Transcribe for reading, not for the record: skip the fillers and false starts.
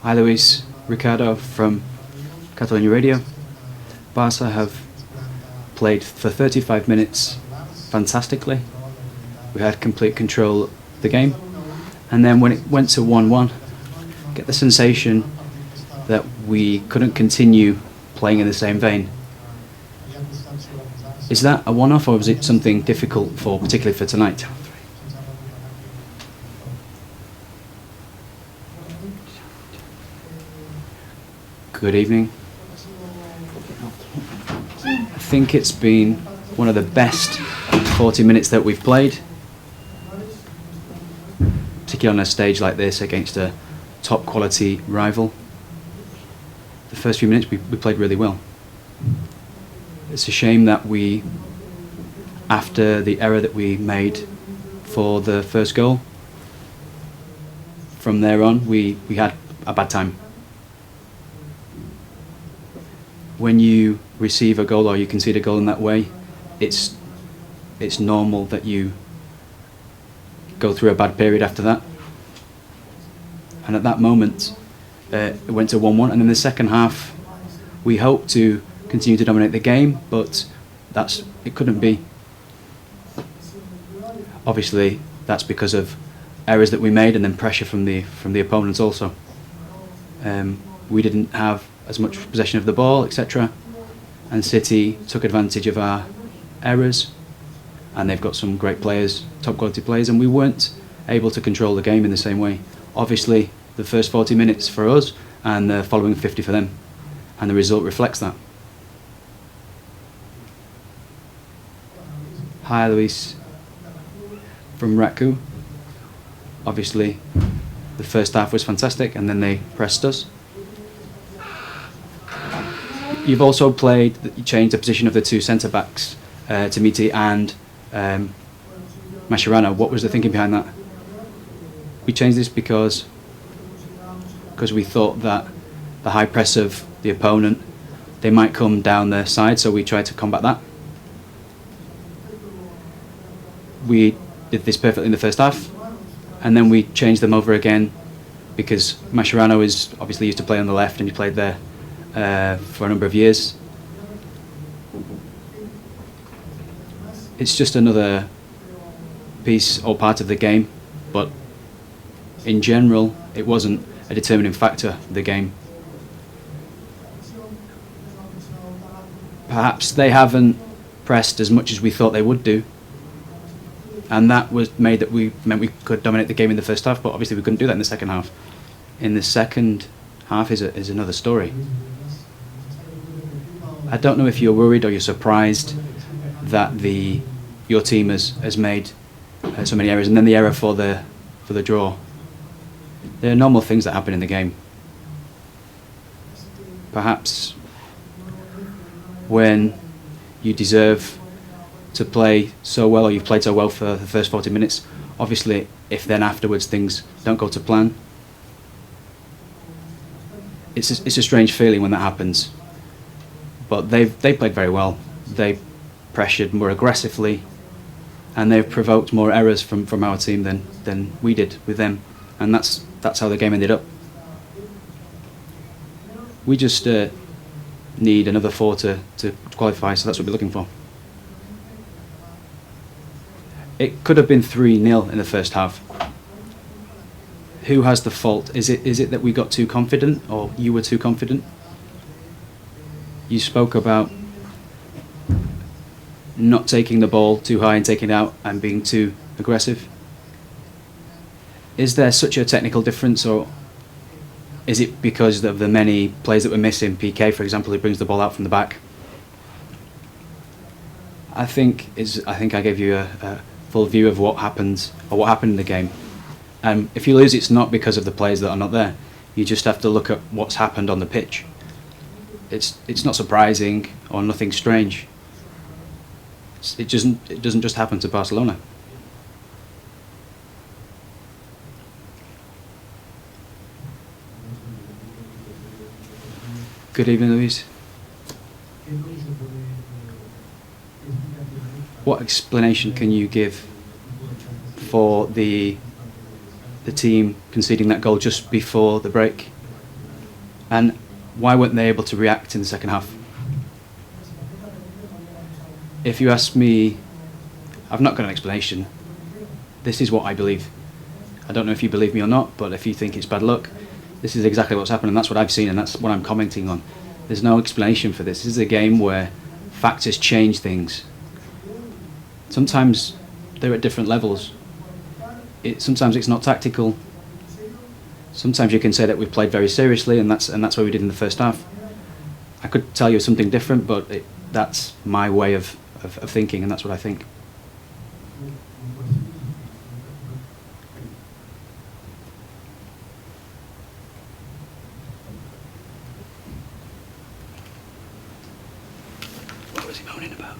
Hi Luis, Ricardo from Catalonia Radio. Barca have played for 35 minutes fantastically. We had complete control of the game, and then when it went to 1-1, get the sensation that we couldn't continue playing in the same vein. Is that a one-off, or was it something difficult particularly for tonight? Good evening. I think it's been one of the best 40 minutes that we've played, particularly on a stage like this against a top quality rival. The first few minutes we played really well. It's a shame that after the error that we made for the first goal, from there on we had a bad time. When you receive a goal or you concede a goal in that way, it's normal that you go through a bad period after that. And at that moment, it went to 1-1, and in the second half, we hoped to continue to dominate the game, but it couldn't be. Obviously, that's because of errors that we made and then pressure from the opponents also. We didn't have as much possession of the ball, etc. And City took advantage of our errors, and they've got some great players, top quality players, and we weren't able to control the game in the same way. Obviously, the first 40 minutes for us and the following 50 for them, and the result reflects that. Hi Luis, from Raku. Obviously, the first half was fantastic, and then they pressed us. You've also you changed the position of the two centre-backs, Timiti and Mascherano. What was the thinking behind that? We changed this because we thought that the high press of the opponent, they might come down their side, so we tried to combat that. We did this perfectly in the first half, and then we changed them over again because Mascherano is obviously used to play on the left, and he played there for a number of years. It's just another piece or part of the game, but in general it wasn't a determining factor of the game. Perhaps they haven't pressed as much as we thought they would do, and that meant we could dominate the game in the first half, but obviously we couldn't do that in the second half. In the second half is another story. I don't know if you're worried or you're surprised that your team has made so many errors, and then the error for the draw. There are normal things that happen in the game. Perhaps when you deserve to play so well, or you've played so well for the first 40 minutes, obviously if then afterwards things don't go to plan, it's a strange feeling when that happens. But they played very well. They pressured more aggressively, and they've provoked more errors from our team than we did with them, and that's how the game ended up. We just need another 4 to qualify, so that's what we're looking for. It could have been 3-0 in the first half. Who has the fault? Is it that we got too confident, or you were too confident? You spoke about not taking the ball too high and taking it out and being too aggressive. Is there such a technical difference, or is it because of the many players that were missing? PK, for example, who brings the ball out from the back. I think I gave you a full view of what happened in the game. And if you lose, it's not because of the players that are not there. You just have to look at what's happened on the pitch. It's not surprising or nothing strange. It doesn't just happen to Barcelona. Good evening, Luis. What explanation can you give for the team conceding that goal just before the break? And why weren't they able to react in the second half? If you ask me, I've not got an explanation. This is what I believe. I don't know if you believe me or not, but if you think it's bad luck, this is exactly what's happened, and that's what I've seen, and that's what I'm commenting on. There's no explanation for this. This is a game where factors change things. Sometimes they're at different levels. Sometimes it's not tactical. Sometimes you can say that we've played very seriously, and that's what we did in the first half. I could tell you something different, but that's my way of thinking, and that's what I think. What was he moaning about?